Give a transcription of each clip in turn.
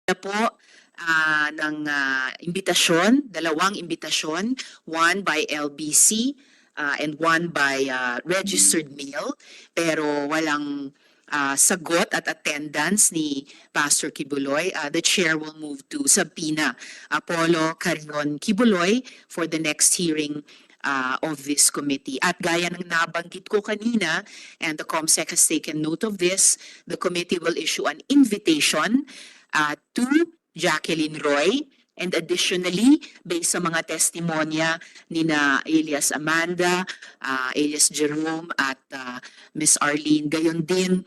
na po ng imbitasyon, dalawang imbitasyon, one by LBC and one by registered mail, pero walang sagot at attendance ni Pastor Kibuloy. The chair will move to subpoena Apollo Carion Kibuloy for the next hearing of this committee. At gaya ng nabanggit ko kanina, and the COMSEC has taken note of this, the committee will issue an invitation to Jacqueline Roy, and additionally, based sa mga testimonya ni na Elias Amanda, Elias Jerome at Miss Arlene, gayon din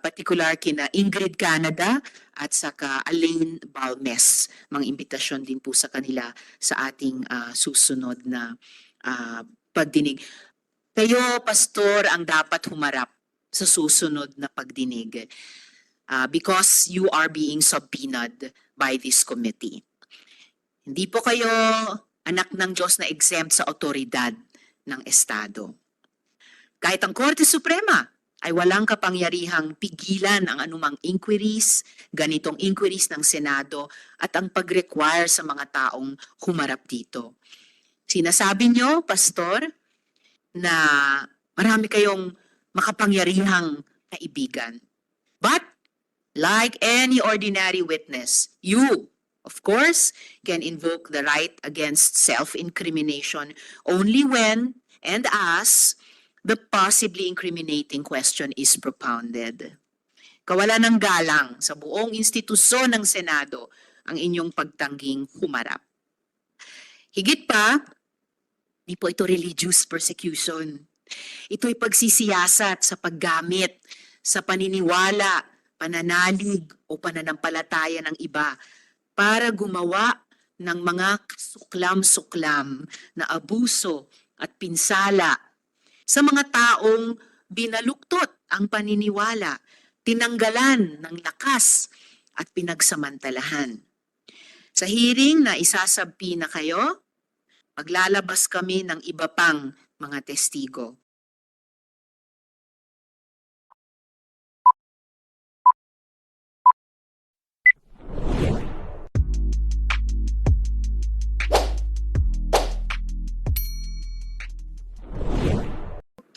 particular kina Ingrid Canada at saka Alain Balmes. Mga imbitasyon din po sa kanila sa ating susunod na pagdinig. Kayo, Pastor, ang dapat humarap sa susunod na pagdinig because you are being subpoenaed by this committee. Hindi po kayo anak ng Diyos na exempt sa otoridad ng Estado. Kahit ang Korte Suprema ay walang kapangyarihang pigilan ang anumang inquiries, ganitong inquiries ng Senado at ang pag-require sa mga taong humarap dito. Sinasabi nyo, Pastor, na marami kayong makapangyarihang kaibigan. But, like any ordinary witness, you, of course, can invoke the right against self-incrimination only when and as the possibly incriminating question is propounded. Kawalan ng galang sa buong institusyon ng Senado ang inyong pagtangging humarap. Higit pa, di po ito religious persecution. Ito'y pagsisiyasat sa paggamit, sa paniniwala, pananalig o pananampalataya ng iba para gumawa ng mga kasuklam-suklam na abuso at pinsala sa mga taong binaluktot ang paniniwala, tinanggalan ng lakas at pinagsamantalahan. Sa hearing na isasabpina kayo, maglalabas kami ng iba pang mga testigo.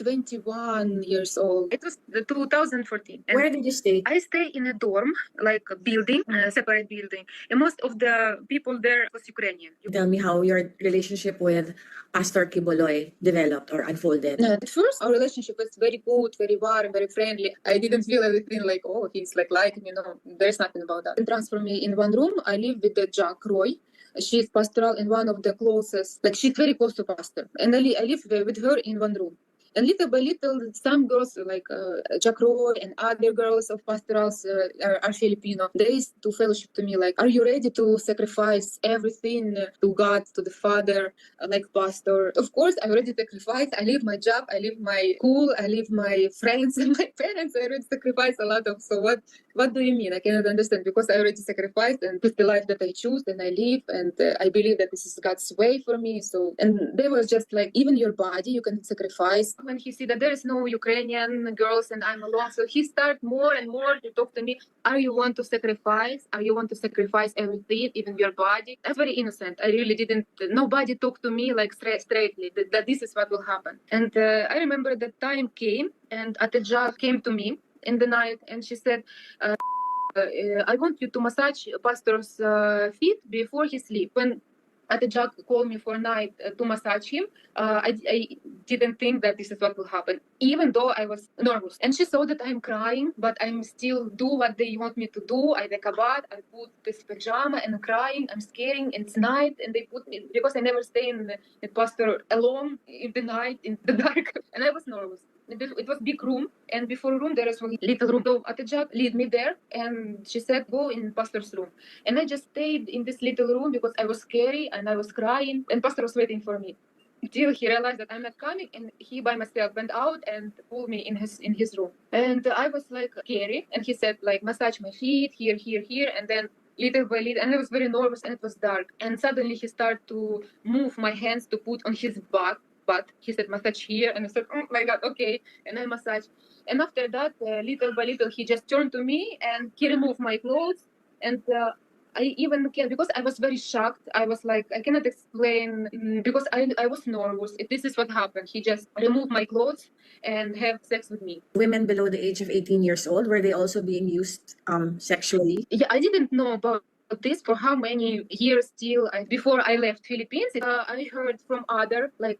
Years old. It was the 2014. And Where did you stay? I stay in a dorm, like a building, a separate building. And most of the people there was Ukrainian. Tell me how your relationship with Pastor Kiboloy developed or unfolded. At first, our relationship was very good, very warm, very friendly. I didn't feel anything like, oh, he's like me. No, there's nothing about that. And transfer me in one room. I live with the Jack Roy. She's pastoral in one of the closest, like she's very close to pastor. And I live with her in one room. And little by little, some girls like Jack Roy and other girls of pastorals are Filipino. They used to fellowship to me like, are you ready to sacrifice everything to God, to the Father, like pastor? Of course, I'm ready to sacrifice. I leave my job, I leave my school, I leave my friends and my parents. I already sacrifice a lot of. So what do you mean? I cannot understand because I already sacrificed and it's the life that I choose and I live and I believe that this is God's way for me. So, and they were just like, even your body, you can sacrifice. When he see that there is no Ukrainian girls and I'm alone, so he start more and more to talk to me. Are you want to sacrifice? Are you want to sacrifice everything, even your body? I'm very innocent. I really didn't. Nobody talked to me like straightly that this is what will happen. And I remember that time came and Atejah came to me in the night and she said, I want you to massage pastor's feet before he sleep. When Atejah called me for a night to massage him, I didn't think that this is what will happen, even though I was nervous. And she saw that I'm crying, but I'm still do what they want me to do. I take a bath, I put this pajama and I'm crying, I'm scaring, and it's night, and they put me, because I never stay in the pastor alone in the night, in the dark, and I was nervous. It was big room, and before room there was a little room. So Atejah lead me there, and she said, go in pastor's room. And I just stayed in this little room because I was scary and I was crying, and pastor was waiting for me. Until he realized that I'm not coming, and he by myself went out and pulled me in his room. And I was like scary, and he said like massage my feet here, and then little by little, and I was very nervous, and it was dark. And suddenly he started to move my hands to put on his back. But he said massage here, and I said, oh my God, okay, and I massage. And after that, little by little, he just turned to me and he removed my clothes And I even can, because I was very shocked. I was like, I cannot explain because I was nervous. This is what happened. He just removed my clothes and have sex with me. Women below the age of 18 years old, were they also being used sexually? Yeah, I didn't know about this for how many years till before I left Philippines. I heard from other, like,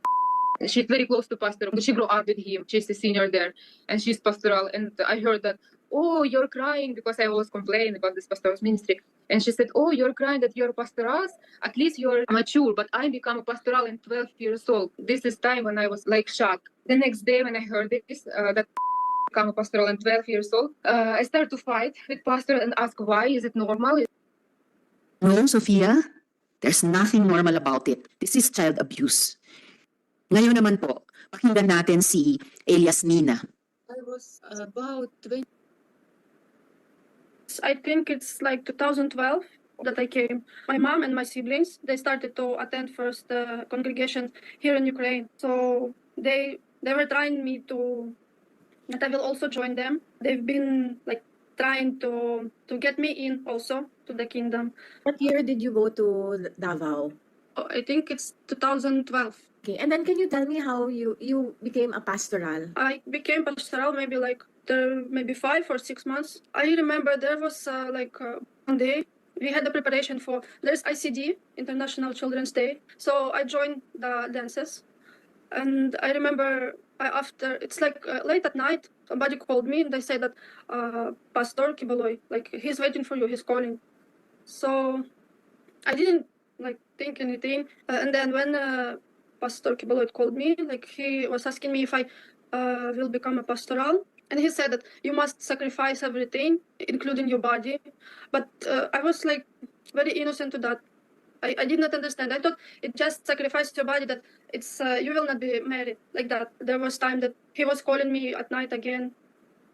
she's very close to Pastor. She grew up with him. She's a senior there, and she's pastoral. And I heard that, oh, you're crying, because I always complain about this pastor's ministry. And she said, oh, you're crying that you're pastoral. At least you're mature. But I become a pastoral in 12 years old. This is time when I was like shocked. The next day when I heard this, that become a pastoral and 12 years old, I started to fight with pastor and ask why. Is it normal? No, Sophia, there's nothing normal about it. This is child abuse. Ngayon naman po, pakinggan natin si Elias Nina. I was about 20. I think it's like 2012 that I came. My mom and my siblings, they started to attend first congregation here in Ukraine. So they were trying me to that I will also join them. They've been like trying to get me in also to the kingdom. What year did you go to Davao? I think it's 2012. Okay, and then can you tell me how you became a pastoral? I became pastoral maybe like maybe 5 or 6 months. I remember there was one day we had the preparation for there's ICD, International Children's Day. So I joined the dances, and I remember after it's like late at night, somebody called me and they said that Pastor Kiboloy, like he's waiting for you, he's calling. So I didn't like think anything, and then when Pastor Kiboloy called me, like he was asking me if I will become a pastoral. And he said that you must sacrifice everything, including your body. But I was like very innocent to that. I did not understand. I thought it just sacrificed your body, that it's you will not be married like that. There was time that he was calling me at night again.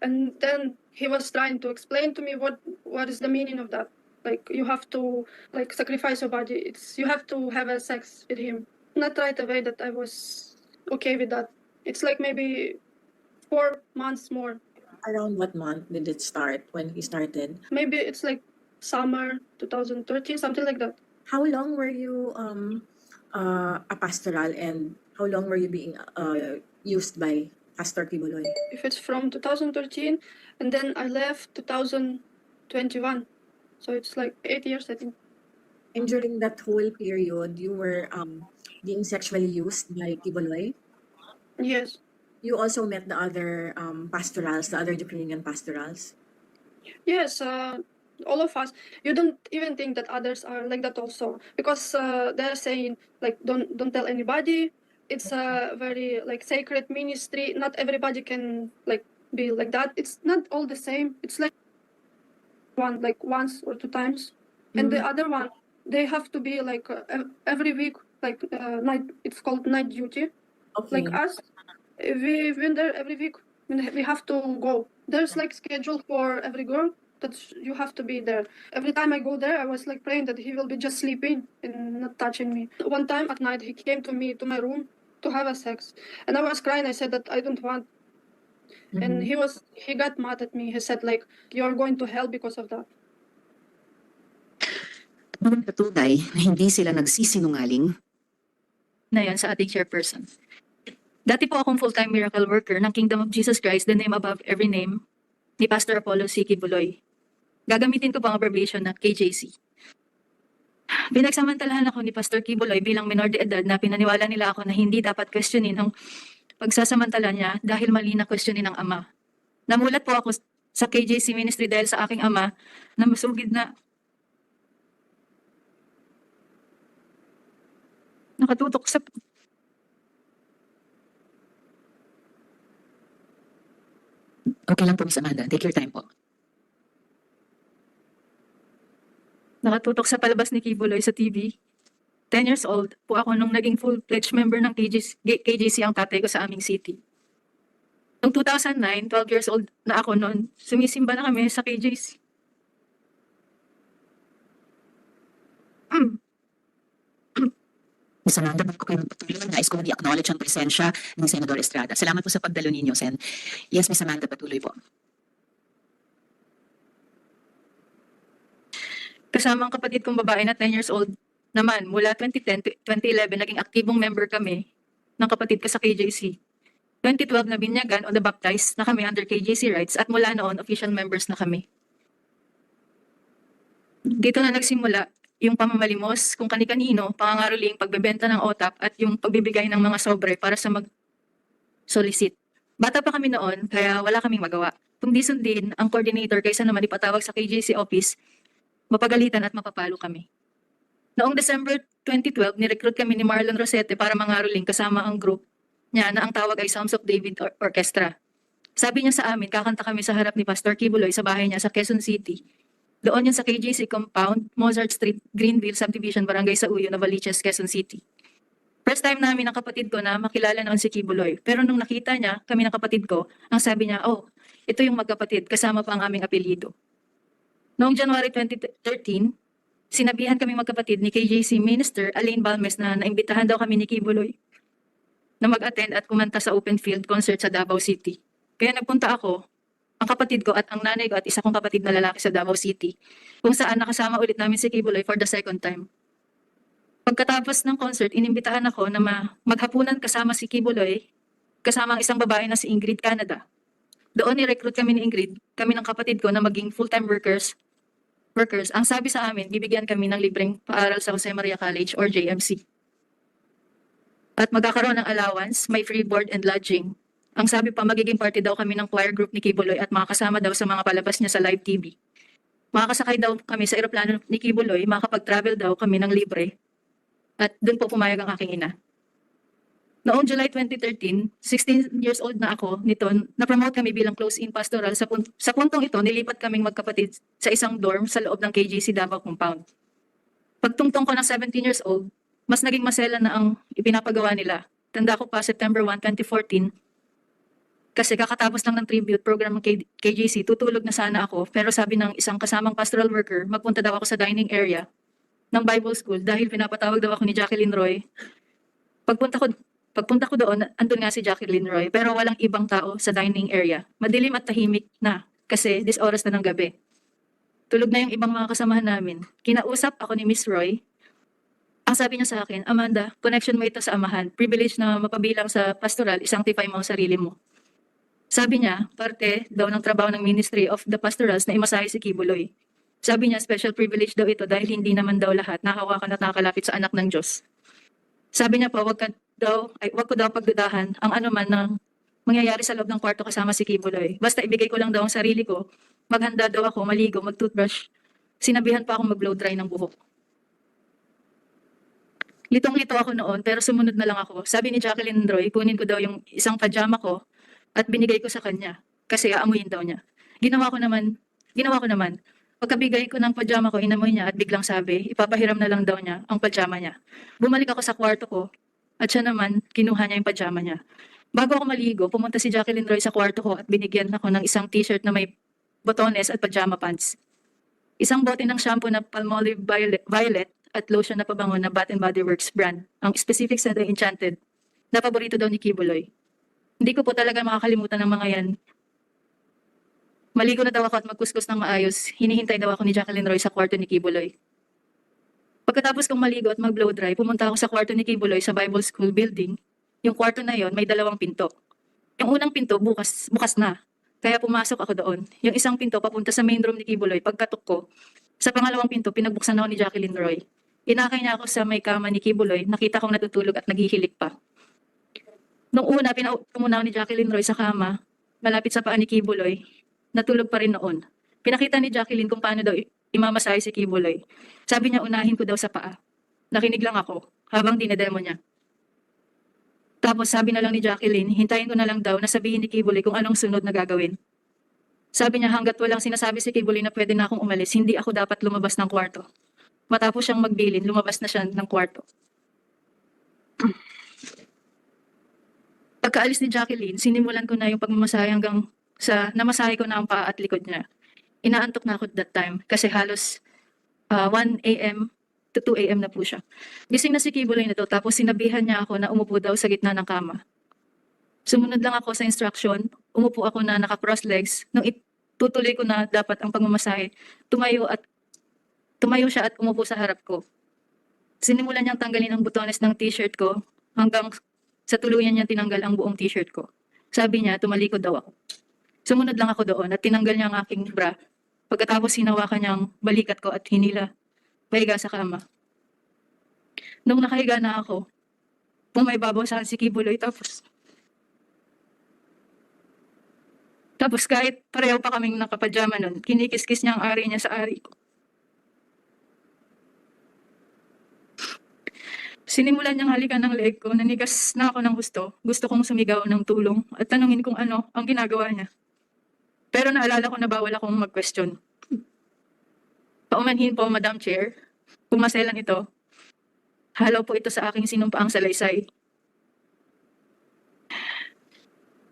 And then he was trying to explain to me what is the meaning of that. Like you have to like sacrifice your body. It's you have to have a sex with him. Not right away that I was okay with that. It's like maybe 4 months more. Around what month did it start when he started? Maybe it's like summer 2013, something like that. How long were you a pastoral, and how long were you being used by Pastor Kiboloy? If it's from 2013, and then I left 2021. So it's like 8 years, I think. And during that whole period, you were being sexually used by Kiboloy? Yes. You also met the other pastorals, the other Ukrainian pastorals? Yes, all of us. You don't even think that others are like that also, because they're saying like don't tell anybody. It's a very like sacred ministry. Not everybody can like be like that. It's not all the same. It's like once or 2 times, and the other one they have to be like every week, like night. It's called night duty. Okay. Like us, we've been there every week. We have to go. There's like schedule for every girl that you have to be there. Every time I go there, I was like praying that he will be just sleeping and not touching me. One time at night, he came to me to my room to have a sex, and I was crying. I said that I don't want, and he got mad at me. He said like you're going to hell because of that. Bilang patunay na hindi sila nagsisinungaling, na yan sa ating chairperson. Dati po akong full-time miracle worker ng Kingdom of Jesus Christ, the name above every name, ni Pastor Apollo C. Kibuloy. Gagamitin ko po ang abbreviation na KJC. Pinagsamantalahan ako ni Pastor Kibuloy bilang minor de edad na pinaniwala nila ako na hindi dapat questionin ang pagsasamantala niya dahil mali na questionin ng ama. Namulat po ako sa KJC ministry dahil sa aking ama na masugid na nakatutok sa okay lang po, Miss Amanda. Take your time po. nakatutok sa palabas ni Kibuloy sa TV. 10 years old po ako nung naging full-fledged member ng KJC ang tatay ko sa aming city. Noong 2009, 12 years old na ako noon, sumisimba na kami sa KJC. Miss Amanda, bago kayo magpatuloy, nais ko i-acknowledge ang presensya ni Senador Estrada. Salamat po sa pagdalo ninyo, Sen. Yes, Miss Amanda, patuloy po. Kasama ang kapatid kong babae na 10 years old naman, mula 2010 to 2011, naging aktibong member kami ng kapatid ko sa KJC. 2012 na binyagan o na-baptize na kami under KJC rights at mula noon, official members na kami. Dito na nagsimula yung pamamalimos kung kani-kanino, pangangaroling, pagbebenta ng OTAP at yung pagbibigay ng mga sobre para sa mag-solicit. Bata pa kami noon, kaya wala kaming magawa. Kung di sundin ang coordinator kaysa naman ipatawag sa KJC office, mapagalitan at mapapalo kami. Noong December 2012, nirecruit kami ni Marlon Rosete para mangaroling kasama ang group niya na ang tawag ay Psalms of David Orchestra. Sabi niya sa amin, kakanta kami sa harap ni Pastor Kibuloy sa bahay niya sa Quezon City. Doon yun sa KJC Compound, Mozart Street, Greenville Subdivision, Barangay Sauyo, Novaliches, Quezon City. First time namin ng kapatid ko na makilala noon si Kibuloy. Pero nung nakita niya, kami ng kapatid ko, ang sabi niya, oh, ito yung magkapatid, kasama pa ang aming apelyido. Noong January 2013, sinabihan kami magkapatid ni KJC Minister Alain Balmes na naimbitahan daw kami ni Kibuloy na mag-attend at kumanta sa open field concert sa Davao City. Kaya nagpunta ako, ang kapatid ko at ang nanay ko at isa kong kapatid na lalaki sa Davao City, kung saan nakasama ulit namin si Kibuloy for the second time. Pagkatapos ng concert, inimbitahan ako na maghapunan kasama si Kibuloy, kasama ang isang babae na si Ingrid Canada. Doon ni-recruit kami ni Ingrid, kami ng kapatid ko na maging full-time workers. Ang sabi sa amin, bibigyan kami ng libreng paaral sa Jose Maria College or JMC. At magkakaroon ng allowance, may free board and lodging. Ang sabi pa, magiging party daw kami ng choir group ni Kibuloy at makakasama daw sa mga palabas niya sa live TV. Makakasakay daw kami sa eroplano ni Kibuloy, makakapag-travel daw kami ng libre. At doon po pumayag ang aking ina. Noong July 2013, 16 years old na ako nito, na-promote kami bilang close-in pastoral. Sa puntong ito, nilipat kaming magkapatid sa isang dorm sa loob ng KJC Davao Compound. Pagtungtong ko ng 17 years old, mas naging masela na ang ipinapagawa nila. Tanda ko pa, September 1, 2014, kasi kakatapos lang ng tribute program ng KJC, tutulog na sana ako, pero sabi ng isang kasamang pastoral worker, magpunta daw ako sa dining area ng Bible School dahil pinapatawag daw ako ni Jacqueline Roy. Pagpunta ko doon, andun nga si Jacqueline Roy, pero walang ibang tao sa dining area. Madilim at tahimik na, kasi this oras na ng gabi. Tulog na yung ibang mga kasamahan namin. Kinausap ako ni Miss Roy. Ang sabi niya sa akin, Amanda, connection mo ito sa amahan. Privilege na mapabilang sa pastoral, isanctify mo ang sarili mo. Sabi niya, parte daw ng trabaho ng Ministry of the Pastorals na imasahe si Kibuloy. Sabi niya, special privilege daw ito dahil hindi naman daw lahat nakahawakan at nakakalapit sa anak ng Diyos. Sabi niya pa, wag ko daw pagdudahan ang anuman ng mangyayari sa loob ng kwarto kasama si Kibuloy. Basta ibigay ko lang daw ang sarili ko, maghanda daw ako, maligo, mag-toothbrush. Sinabihan pa akong mag-blow dry ng buhok. Litong-lito ako noon, pero sumunod na lang ako. Sabi ni Jacqueline Roy, kunin ko daw yung isang pajama ko at binigay ko sa kanya kasi aamuyin daw niya. Ginawa ko naman. Pagkabigay ko ng pajama ko, inamoy niya at biglang sabi, ipapahiram na lang daw niya ang pajama niya. Bumalik ako sa kwarto ko at siya naman, kinuha niya yung pajama niya. Bago ako maligo, pumunta si Jacqueline Roy sa kwarto ko at binigyan ako ng isang t-shirt na may botones at pajama pants. Isang bote ng shampoo na Palmolive Violet at lotion na pabango na Bath & Body Works brand. Ang specific sa Enchanted na paborito daw ni Kibuloy. Hindi ko po talaga makakalimutan ng mga yan. Maligo na daw ako at magkuskus ng maayos. Hinihintay daw ako ni Jacqueline Roy sa kwarto ni Kibuloy. Pagkatapos kong maligo at mag-blow dry, pumunta ako sa kwarto ni Kibuloy sa Bible School building. Yung kwarto na yon may 2 pinto. Yung unang pinto bukas na. Kaya pumasok ako doon. Yung isang pinto papunta sa main room ni Kibuloy. Pagkatok ko, sa pangalawang pinto pinagbuksan ako ni Jacqueline Roy. Inakay niya ako sa may kama ni Kibuloy. Nakita kong natutulog at naghihilik pa. Nung una, pinaupo muna ako ni Jacqueline Roy sa kama, malapit sa paa ni Kibuloy. Natulog pa rin noon. Pinakita ni Jacqueline kung paano daw imamasahe si Kibuloy. Sabi niya unahin ko daw sa paa. Nakinig lang ako habang dinedemo niya. Tapos sabi na lang ni Jacqueline, hintayin ko na lang daw na sabihin ni Kibuloy kung anong sunod na gagawin. Sabi niya hanggat walang sinasabi si Kibuloy na pwede na akong umalis, hindi ako dapat lumabas ng kwarto. Matapos siyang magbilin, lumabas na siya ng kwarto. Pagkaalis ni Jacqueline, sinimulan ko na yung pagmamasahe hanggang sa namasahe ko na ang paa at likod niya. Inaantok na ako that time kasi halos 1 a.m. to 2 a.m. na po siya. Gising na si Kibuloy na to tapos sinabihan niya ako na umupo daw sa gitna ng kama. Sumunod lang ako sa instruction, umupo ako na naka-cross legs. Nung itutuloy ko na dapat ang pagmamasahe, tumayo at Tumayo siya at umupo sa harap ko. Sinimulan niyang tanggalin ang butones ng t-shirt ko hanggang sa tuluyan niya tinanggal ang buong t-shirt ko. Sabi niya, tumalikod daw ako. Sumunod lang ako doon at tinanggal niya ang aking bra. Pagkatapos hinawakan niya ang balikat ko at hinila pahiga sa kama. Nung nakahiga na ako, pumaibabaw sa akin si Kibuloy tapos kahit pareho pa kaming nakapajama nun, kinikis-kis niya ang ari niya sa ari ko. Sinimulan niyang halikan ng leg ko, nanigas na ako ng gusto. Gusto kong sumigaw ng tulong at tanungin kung ano ang ginagawa niya. Pero naalala ko na bawal akong mag-question. Paumanhin po, Madam Chair. Pumaselan ito. Halaw po ito sa aking sinumpaang salaysay.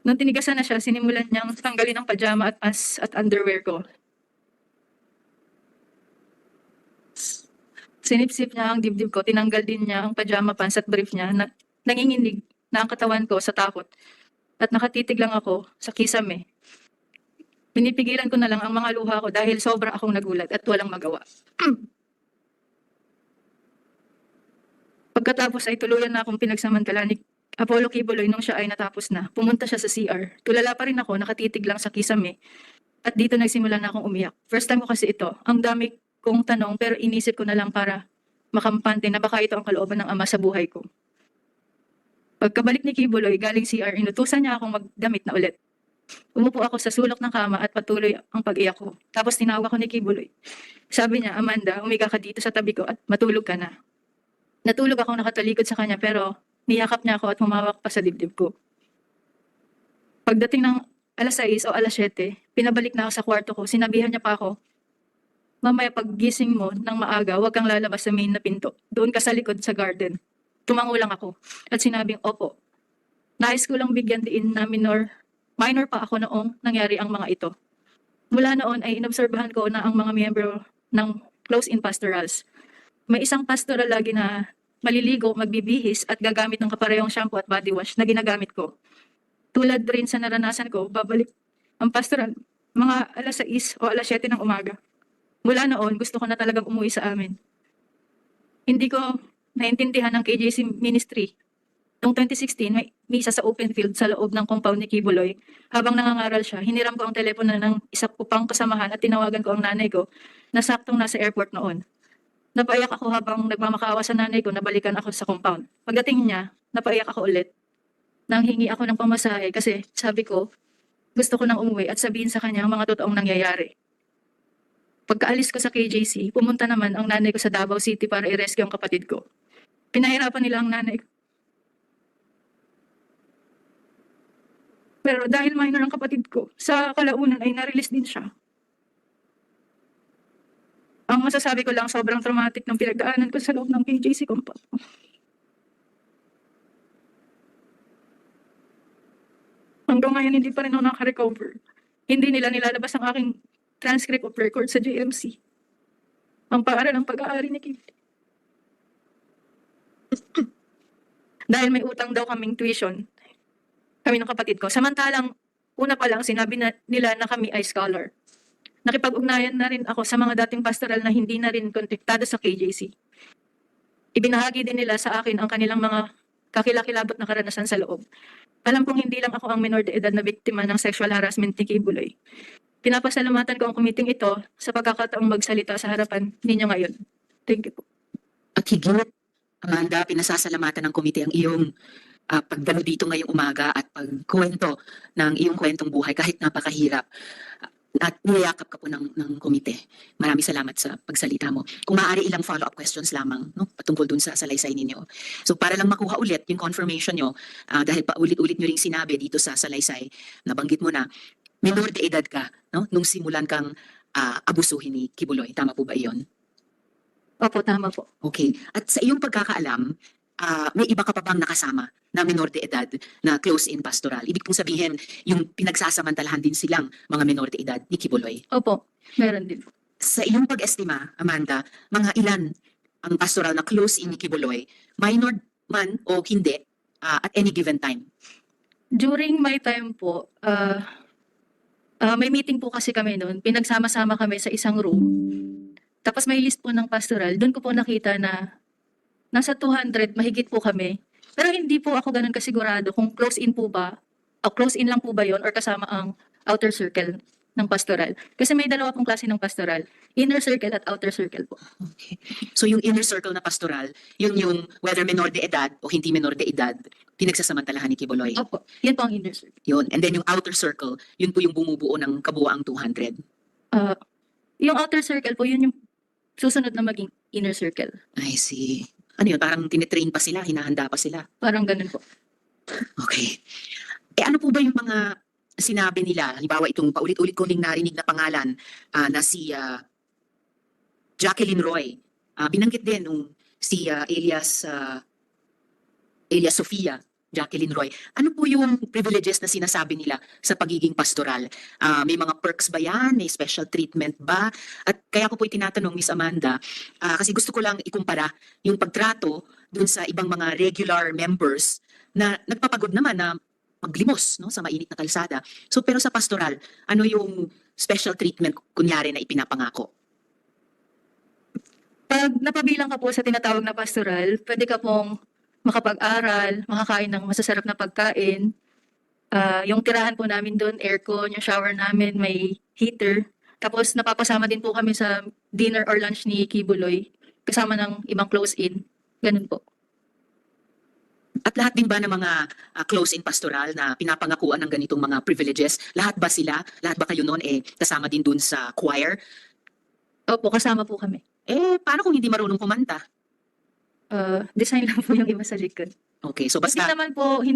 Nung tinigasan na siya, sinimulan niyang tanggalin ang pajama at pants at underwear ko. Sinipsip niya ang dibdib ko, tinanggal din niya ang pajama pants at brief niya na nanginginig na ang katawan ko sa takot. At nakatitig lang ako sa kisame. Pinipigilan ko na lang ang mga luha ko dahil sobra akong nagulat at walang magawa. Pagkatapos ay tuluyan na akong pinagsamantala ni Apollo Kibuloy nung siya ay natapos na. Pumunta siya sa CR. Tulala pa rin ako, nakatitig lang sa kisame. At dito nagsimula na akong umiyak. First time ko kasi ito. Ang dami kong tanong pero inisip ko na lang para makampante na baka ito ang kalooban ng ama sa buhay ko. Pagkabalik ni Kibuloy galing CR, inutusan niya akong magdamit na ulit. Umupo ako sa sulok ng kama at patuloy ang pag-iyak ko. Tapos tinawag ako ni Kibuloy. Sabi niya, Amanda, umiga ka dito sa tabi ko at matulog ka na. Natulog ako nakatalikod sa kanya pero niyakap niya ako at humawak pa sa dibdib ko. Pagdating ng alas 6 o alas 7, pinabalik na ako sa kwarto ko. Sinabihan niya pa ako, mamaya paggising mo ng maaga, huwag kang lalabas sa main na pinto. Doon ka sa likod sa garden. Tumango lang ako at sinabing, opo. Nais ko lang bigyan diin na minor pa ako noong nangyari ang mga ito. Mula noon ay inobserbahan ko na ang mga miyembro ng close-in pastorals. May isang pastoral lagi na maliligo, magbibihis at gagamit ng kaparehong shampoo at body wash na ginagamit ko. Tulad rin sa naranasan ko, babalik ang pastoral mga alas 6 o alas 7 ng umaga. Mula noon, gusto ko na talagang umuwi sa amin. Hindi ko naintindihan ng KJC ministry. Noong 2016, may misa sa open field sa loob ng compound ni Kibuloy. Habang nangangaral siya, hiniram ko ang telepono ng isa ko pang kasamahan at tinawagan ko ang nanay ko na saktong nasa airport noon. Napaiyak ako habang nagmamakaawa sa nanay ko na balikan ako sa compound. Pagdating niya, napaiyak ako ulit. Nang hingi ako ng pamasahe kasi sabi ko, gusto ko nang umuwi at sabihin sa kanya ang mga totoong nangyayari. Pagkaalis ko sa KJC, pumunta naman ang nanay ko sa Davao City para i-rescue ang kapatid ko. Pinahirapan nila ang nanay ko. Pero dahil minor ang kapatid ko, sa kalaunan ay na-release din siya. Ang masasabi ko lang, sobrang traumatic ng pinagdaanan ko sa loob ng KJC compound. Hanggang ngayon, hindi pa rin ako nakarecover. Hindi nila nilalabas ang aking transcript of record sa JMC. Ang paaral ng pag-aari ni Kim. Dahil may utang daw kaming tuition, kami ng kapatid ko. Samantalang, una pa lang, sinabi nila na kami ay scholar. Nakipag-ugnayan na rin ako sa mga dating pastoral na hindi na rin kontaktado sa KJC. Ibinahagi din nila sa akin ang kanilang mga kakilakilabot na karanasan sa loob. Alam kong hindi lang ako ang minor de edad na biktima ng sexual harassment ni Kibuloy. Pinapasalamatan ko ang committee ito sa pagkakataong magsalita sa harapan ninyo ngayon. Thank you po. At higit, Amanda, pinasasalamatan ng komite ang iyong pagdalo dito ngayong umaga at pagkwento ng iyong kwentong buhay kahit napakahirap. At niyayakap ka po ng komite. Maraming salamat sa pagsalita mo. Kung maaari ilang follow-up questions lamang, no, patungkol dun sa salaysay ninyo. So para lang makuha ulit yung confirmation nyo, dahil paulit-ulit nyo ring sinabi dito sa salaysay, nabanggit mo na, minor de edad ka, no, nung simulan kang abusuhin ni Kibuloy. Tama po ba iyon? Opo, tama po. Okay. At sa iyong pagkakaalam, may iba ka pa bang nakasama na minor de edad na close-in pastoral? Ibig pong sabihin, yung pinagsasamantalahan din silang mga minor de edad ni Kibuloy. Opo, meron din po. Sa iyong pag-estima, Amanda, mga ilan ang pastoral na close-in ni Kibuloy, minor man o hindi, at any given time? During my time po, may meeting po kasi kami noon. Pinagsama-sama kami sa isang room. Tapos may list po ng pastoral. Doon ko po nakita na nasa 200, mahigit po kami. Pero hindi po ako ganun kasigurado kung close in po ba, o close in lang po ba yon or kasama ang outer circle ng pastoral. Kasi may dalawa pong klase ng pastoral. Inner circle at outer circle po. Okay. So yung inner circle na pastoral, yun yung whether menor de edad o hindi menor de edad, pinagsasamantalahan ni Kibuloy. Opo, yan po ang inner circle. Yun. And then yung outer circle, yun po yung bumubuo ng kabuuang 200. Yung outer circle po, yun yung susunod na maging inner circle. I see. Ano yun? Parang tinitrain pa sila, hinahanda pa sila. Parang ganun po. Okay. Ano po ba yung mga sinabi nila? Halimbawa itong paulit-ulit ko ning narinig na pangalan na si Jacqueline Roy. Binanggit din nung si Elias Sofia, Jacqueline Roy. Ano po yung privileges na sinasabi nila sa pagiging pastoral? May mga perks ba yan? May special treatment ba? At kaya ko po tinatanong, Miss Amanda, kasi gusto ko lang ikumpara yung pagtrato dun sa ibang mga regular members na nagpapagod naman na maglimos, no, sa mainit na kalsada. So pero sa pastoral, ano yung special treatment kunyari na ipinapangako? Pag napabilang ka po sa tinatawag na pastoral, pwede ka pong makapag-aral, makakain ng masasarap na pagkain. Yung tirahan po namin doon, aircon, yung shower namin, may heater. Tapos napapasama din po kami sa dinner or lunch ni Kibuloy, kasama ng ibang close-in. Ganun po. At lahat din ba ng mga close-in pastoral na pinapangakuan ng ganitong mga privileges, lahat ba sila, lahat ba kayo noon kasama din dun sa choir? Opo, kasama po kami. Paano kung hindi marunong kumanta? Design lang po yung iba sa likod. Okay, so Hindi basta...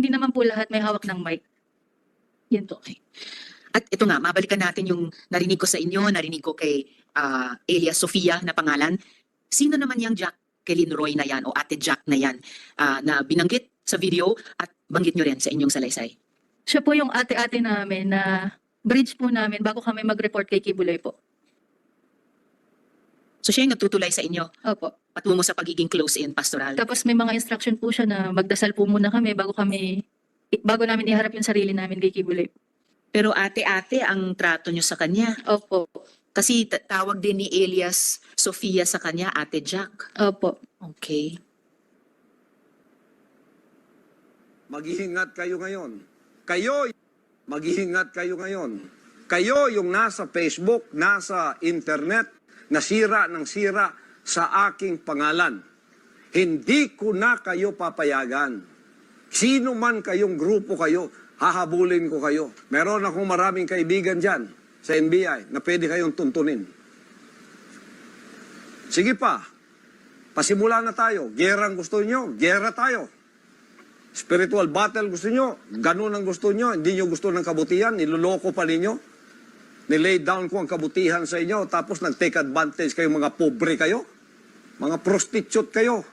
naman po lahat may hawak ng mic. Yan po. Okay. At ito nga, mabalikan natin yung narinig ko sa inyo, narinig ko kay Elias Sofia na pangalan. Sino naman yung Jacqueline Roy na yan o Ate Jack na yan na binanggit sa video at banggit nyo rin sa inyong salaysay? Siya po yung ate-ate namin na bridge po namin bago kami mag-report kay Kibuloy po. So siya yung nagtutulay sa inyo Opo. patungo sa pagiging close-in pastoral. Tapos may mga instruction po siya na magdasal po muna kami bago namin iharap yung sarili namin kay Kibuloy. Pero ate-ate ang trato nyo sa kanya. Opo. Kasi tawag din ni Elias Sofia sa kanya, Ate Jack. Opo. Okay. Mag-iingat kayo ngayon. Mag-iingat kayo ngayon. Kayo yung nasa Facebook, nasa internet, nasira ng sira sa aking pangalan. Hindi ko na kayo papayagan. Sino man kayong grupo kayo, hahabulin ko kayo. Meron akong maraming kaibigan dyan sa NBI na pwede kayong tuntunin. Sige pa, pasimula na tayo. Gera ang gusto nyo, gera tayo. Spiritual battle gusto nyo, ganun ang gusto nyo, hindi nyo gusto ng kabutihan, niloloko pa ninyo. Nilay down ko ang kabutihan sa inyo, tapos nag-take advantage kayo, mga pobre kayo, mga prostitute kayo.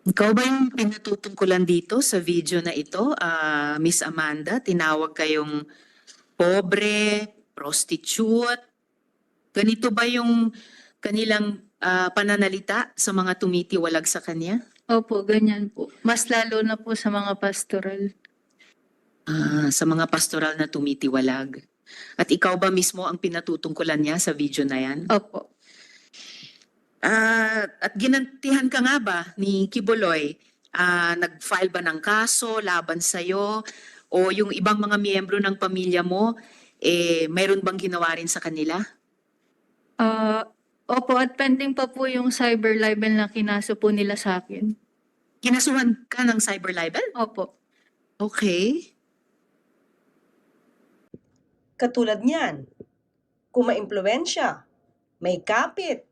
Ikaw ba yung pinatutungkulan dito sa video na ito, Miss Amanda? Tinawag kayong pobre, prostitute. Ganito ba yung kanilang pananalita sa mga tumitiwalag sa kanya? Opo, ganyan po. Mas lalo na po sa mga pastoral. Sa mga pastoral na tumitiwalag. At ikaw ba mismo ang pinatutungkulan niya sa video na yan? Opo. At ginantihan ka nga ba ni Kibuloy? Nag-file ba ng kaso laban sa'yo? O yung ibang mga miyembro ng pamilya mo, mayroon bang ginawa rin sa kanila? Opo, at pending pa po yung cyber libel na kinaso po nila sa akin. Kinasuhan ka ng cyber libel? Opo. Okay. Katulad niyan, kung maimpluwensya, may kapit,